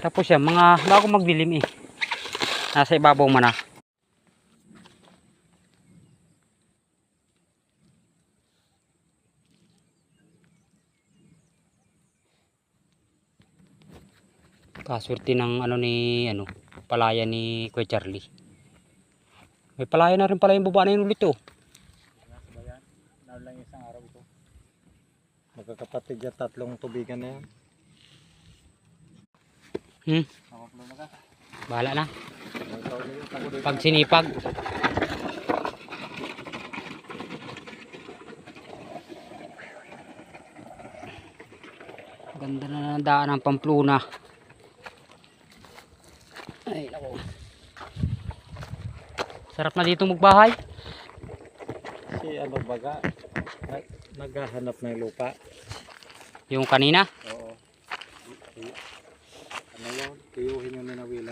Tapos yan, mga bago magdilim eh. Nasa ibabaw man na. Kaswerte ng palaya ni Kuya Charlie. May palaya na rin pala yung baba na yun ulit oh. Lang isang araw ito. Magkakapatid yan, tatlong tubigan na yan. Bahala na. Pag sinipag. Ganda na ng daan ng Pamplona. Ay, nako. Sarap na dito magbahay. Si baga, naghahanap ng lupa. Yung kanina. Oo. Ano yun? Tiyuhin yung ninawilan.